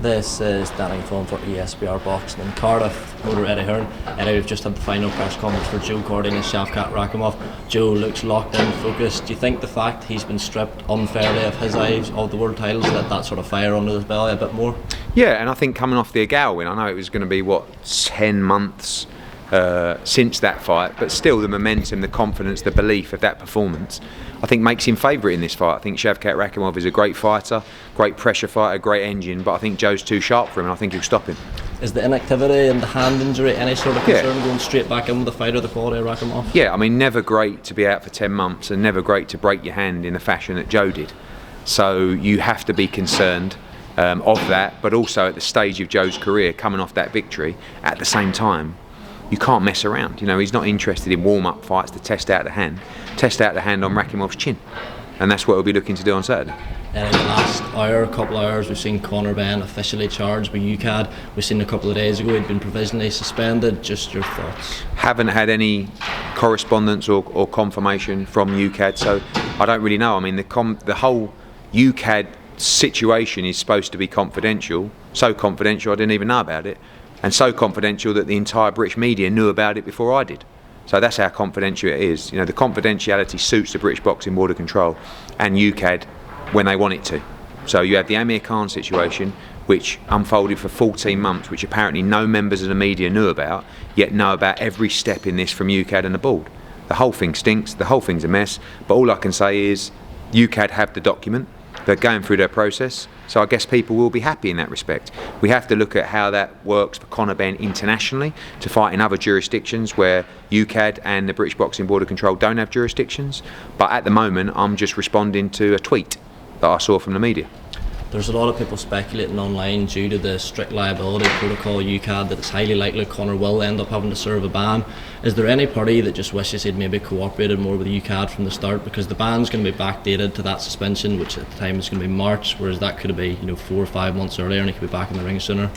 This is Danny Fun for ESBR Boxing in Cardiff. Promoter Eddie Hearn. Eddie, we've just had the final press conference for Joe Cordina and Shavkat Rakhimov. Joe looks locked in, focused. Do you think the fact he's been stripped unfairly of his eyes of the world titles that sort of fire under his belly a bit more? Yeah, and I think coming off the Agal win, I know it was going to be 10 months since that fight, but still the momentum, the confidence, the belief of that performance, I think makes him favourite in this fight. I think Shavkat Rakhimov is a great fighter, great pressure fighter, great engine, but I think Joe's too sharp for him and I think he'll stop him. Is the inactivity and the hand injury any sort of concern going straight back in with the fighter, the quality of Rakhimov? Yeah, I mean, never great to be out for 10 months and never great to break your hand in the fashion that Joe did. So you have to be concerned of that, but also at the stage of Joe's career, coming off that victory, at the same time, you can't mess around. You know, he's not interested in warm-up fights to test out the hand on Rakhimov's chin, and that's what he'll be looking to do on Saturday. In the last couple of hours, we've seen Conor Benn officially charged with UKAD. We've seen a couple of days ago he'd been provisionally suspended. Just your thoughts? Haven't had any correspondence or confirmation from UKAD, so I don't really know. I mean, the whole UKAD situation is supposed to be confidential, so confidential I didn't even know about it, and so confidential that the entire British media knew about it before I did. So that's how confidential it is. You know, the confidentiality suits the British Boxing Board of Control and UKAD when they want it to. So you have the Amir Khan situation, which unfolded for 14 months, which apparently no members of the media knew about, yet know about every step in this from UKAD and the board. The whole thing stinks, the whole thing's a mess, but all I can say is UKAD have the document, they're going through their process, so I guess people will be happy in that respect. We have to look at how that works for Conor Benn internationally, to fight in other jurisdictions where UKAD and the British Boxing Board of Control don't have jurisdictions, but at the moment I'm just responding to a tweet that I saw from the media. There's a lot of people speculating online due to the strict liability protocol UKAD that it's highly likely Conor will end up having to serve a ban. Is there any party that just wishes he'd maybe cooperated more with the UKAD from the start, because the ban's going to be backdated to that suspension, which at the time is going to be March, whereas that could be 4 or 5 months earlier and he could be back in the ring sooner?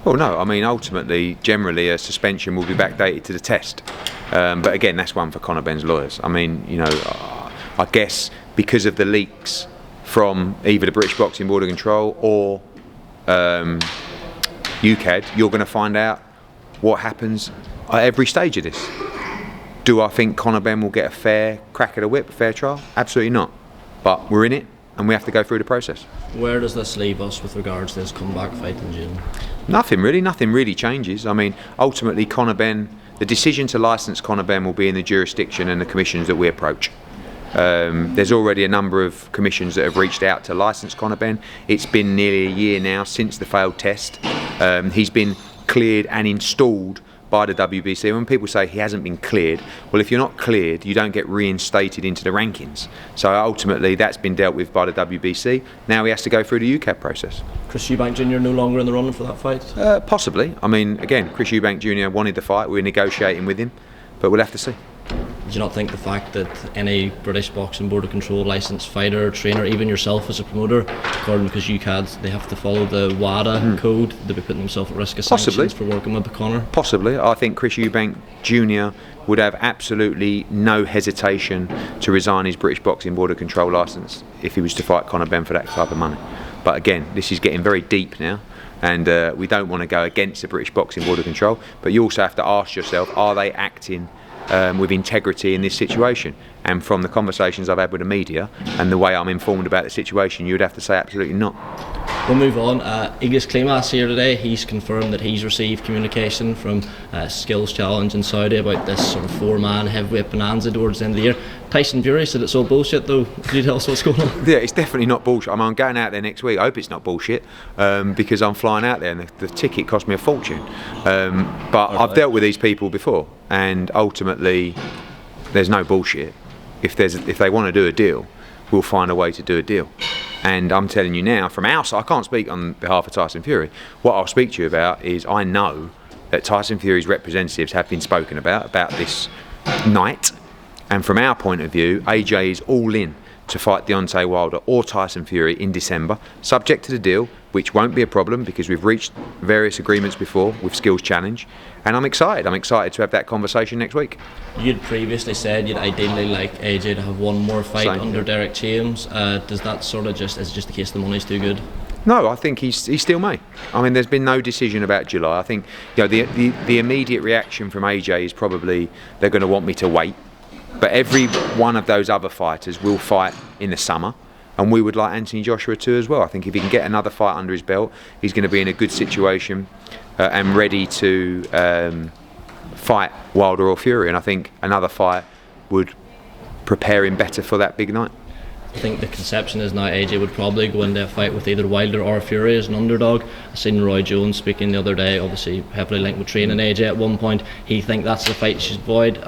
Well, no, I mean, ultimately, generally a suspension will be backdated to the test, but again, that's one for Conor Benn's lawyers. I mean, I guess because of the leaks from either the British Boxing Board of Control or UKAD, you're going to find out what happens at every stage of this. Do I think Conor Benn will get a fair crack at a whip, a fair trial? Absolutely not. But we're in it and we have to go through the process. Where does this leave us with regards to this comeback fight in June? Nothing really changes. I mean, ultimately Conor Benn, the decision to licence Conor Benn will be in the jurisdiction and the commissions that we approach. There's already a number of commissions that have reached out to licence Conor Benn. It's been nearly a year now since the failed test. He's been cleared and installed by the WBC. When people say he hasn't been cleared, well, if you're not cleared, you don't get reinstated into the rankings. So ultimately that's been dealt with by the WBC. Now he has to go through the UKAD process. Chris Eubank Jr. no longer in the running for that fight? Possibly. I mean, again, Chris Eubank Jr. wanted the fight. We're negotiating with him, but we'll have to see. Do you not think the fact that any British Boxing Board of Control licensed fighter, trainer, even yourself as a promoter, according because UKAD, they have to follow the WADA code, they'll be putting themselves at risk of sanctions for working with Conor? Possibly. I think Chris Eubank Jr. would have absolutely no hesitation to resign his British Boxing Board of Control licence if he was to fight Conor Benn for that type of money. But again, this is getting very deep now, and we don't want to go against the British Boxing Board of Control, but you also have to ask yourself, are they acting with integrity in this situation? And from the conversations I've had with the media and the way I'm informed about the situation, you would have to say absolutely not. We'll move on. Igis Klimas here today, he's confirmed that he's received communication from Skills Challenge in Saudi about this sort of 4-man heavyweight bonanza towards the end of the year. Tyson Fury said it's all bullshit though. Can you tell us what's going on? Yeah, it's definitely not bullshit. I mean, I'm going out there next week. I hope it's not bullshit, because I'm flying out there and the ticket cost me a fortune. But I've dealt with these people before, and ultimately there's no bullshit. If they want to do a deal, we'll find a way to do a deal. And I'm telling you now, from our side, I can't speak on behalf of Tyson Fury. What I'll speak to you about is I know that Tyson Fury's representatives have been spoken about this night. And from our point of view, AJ is all in to fight Deontay Wilder or Tyson Fury in December, subject to the deal, which won't be a problem because we've reached various agreements before with Skills Challenge, and I'm excited to have that conversation next week. You'd previously said you'd ideally like AJ to have one more fight under Derek James. Does that sort of is it just the case the money's too good? No, I think he's still may. I mean, there's been no decision about July. I think the immediate reaction from AJ is probably they're going to want me to wait. But every one of those other fighters will fight in the summer, and we would like Anthony Joshua too as well. I think if he can get another fight under his belt, he's going to be in a good situation and ready to fight Wilder or Fury. And I think another fight would prepare him better for that big night. I think the conception is now AJ would probably go into a fight with either Wilder or Fury as an underdog. I seen Roy Jones speaking the other day, obviously heavily linked with training AJ at one point. He think that's the fight she should avoid.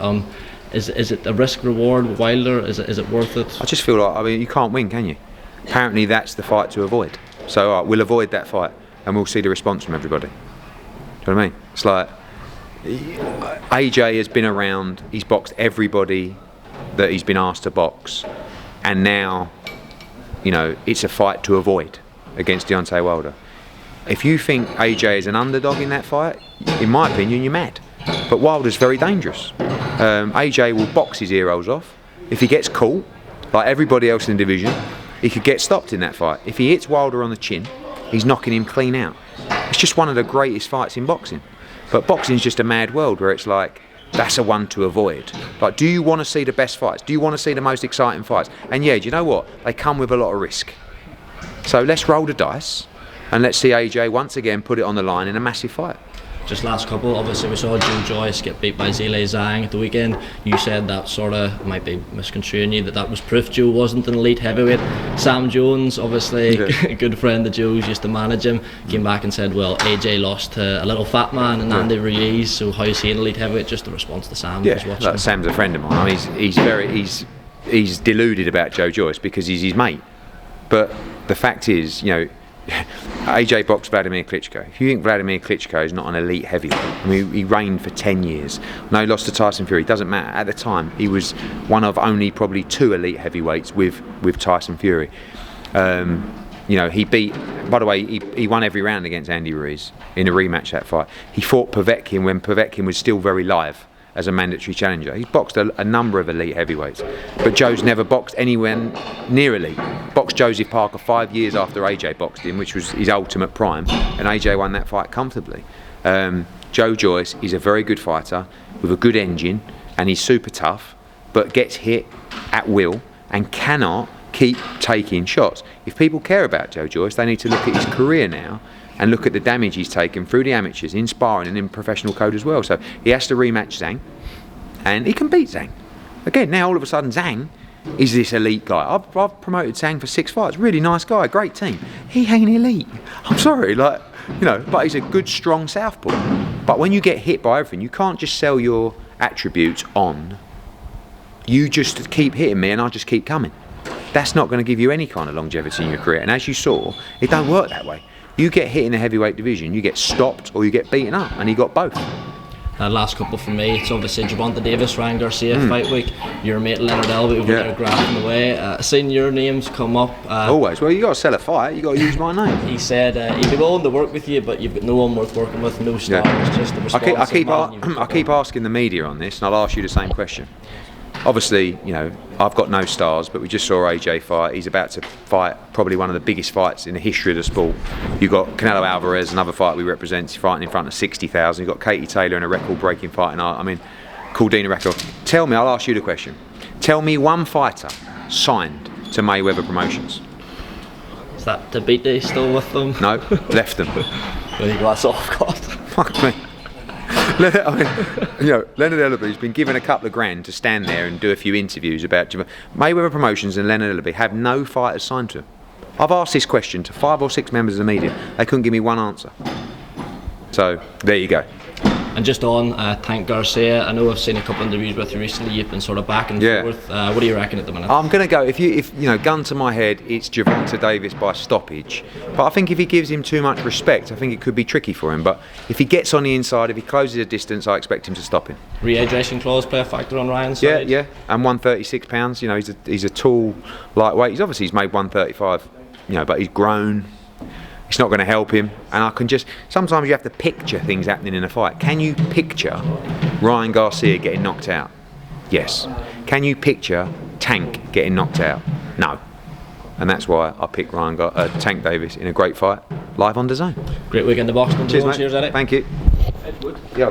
Is it a risk reward with Wilder? Is it worth it? I just feel like, I mean, you can't win, can you? Apparently that's the fight to avoid. So we'll avoid that fight and we'll see the response from everybody. Do you know what I mean? It's like AJ has been around, he's boxed everybody that he's been asked to box, and now, you know, it's a fight to avoid against Deontay Wilder. If you think AJ is an underdog in that fight, in my opinion, you're mad. But Wilder's very dangerous. AJ will box his ear holes off. If he gets caught, like everybody else in the division, he could get stopped in that fight. If he hits Wilder on the chin, he's knocking him clean out. It's just one of the greatest fights in boxing. But boxing's just a mad world where it's like, that's a one to avoid. Like, do you want to see the best fights? Do you want to see the most exciting fights? And yeah, do you know what? They come with a lot of risk. So let's roll the dice and let's see AJ once again put it on the line in a massive fight. Just last couple, obviously we saw Joyce get beat by Zhang at the weekend. You said that sort of, might be misconstruing you, that was proof Joe wasn't an elite heavyweight. Sam Jones, obviously a good friend of Joe's, used to manage him, came back and said, well, AJ lost to a little fat man and Andy Ruiz, so how is he an elite heavyweight? Just the response to Sam. Yeah, like, Sam's a friend of mine. I mean, he's deluded about Joe Joyce because he's his mate. But the fact is, you know, AJ boxed Vladimir Klitschko. If you think Vladimir Klitschko is not an elite heavyweight, I mean, he reigned for 10 years. No, he lost to Tyson Fury. It doesn't matter. At the time, he was one of only probably 2 elite heavyweights with Tyson Fury. You know, he beat. By the way, he won every round against Andy Ruiz in a rematch that fight. He fought Povetkin when Povetkin was still very live as a mandatory challenger. He's boxed a number of elite heavyweights, but Joe's never boxed anywhere near elite. Boxed Joseph Parker 5 years after AJ boxed him, which was his ultimate prime, and AJ won that fight comfortably. Joe Joyce is a very good fighter with a good engine, and he's super tough, but gets hit at will and cannot keep taking shots. If people care about Joe Joyce, they need to look at his career now and look at the damage he's taken through the amateurs, in sparring and in professional code as well. So he has to rematch Zhang, and he can beat Zhang. Again, now all of a sudden Zhang is this elite guy. I've promoted Zhang for 6 fights. Really nice guy, great team. He ain't elite. I'm sorry, like, you know, but he's a good, strong southpaw. But when you get hit by everything, you can't just sell your attributes on. You just keep hitting me and I just keep coming. That's not going to give you any kind of longevity in your career. And as you saw, it don't work that way. You get hit in the heavyweight division, you get stopped or you get beaten up, and he got both. Last couple for me, it's obviously Gervonta Davis, Ryan Garcia fight week. Your mate Leonard Elby over there grabbing away. Seeing your names come up. Always. Well, you got to sell a fight, you got to use my name. He said he'd be willing to work with you, but you've got no one worth working with, no stars. Just the response. I keep asking the media on this, and I'll ask you the same question. Obviously, you know, I've got no stars, but we just saw AJ fight. He's about to fight probably one of the biggest fights in the history of the sport. You've got Canelo Alvarez, another fight we represent, he's fighting in front of 60,000. You've got Katie Taylor in a record-breaking fight. And I mean, Cordina record. Tell me, I'll ask you the question. Tell me one fighter signed to Mayweather Promotions. Is that Tabiti still with them? No, left them. Well, that's off, God. Fuck me. I mean, you know, Leonard Ellerby's been given a couple of grand to stand there and do a few interviews about Mayweather Promotions, and Leonard Ellerby have no fighters signed to him. I've asked this question to 5 or 6 members of the media. They couldn't give me one answer. So there you go. And just on Tank Garcia, I know I've seen a couple of interviews with you recently. You've been sort of back and forth. What do you reckon at the minute? I'm going to go, if you know, gun to my head, it's Gervonta Davis by stoppage. But I think if he gives him too much respect, I think it could be tricky for him. But if he gets on the inside, if he closes a distance, I expect him to stop him. Rehydration clause play a factor on Ryan's side? Yeah. And 136 pounds. You know, he's a tall lightweight. He's made 135. You know, but he's grown. It's not going to help him, and I can just, sometimes you have to picture things happening in a fight. Can you picture Ryan Garcia getting knocked out? Yes. Can you picture Tank getting knocked out? No. and that's why I picked Tank Davis in a great fight live on DAZN. Great weekend, the boxing. Cheers, mate. Cheers, Eddie. Thank you. Edward. Yeah.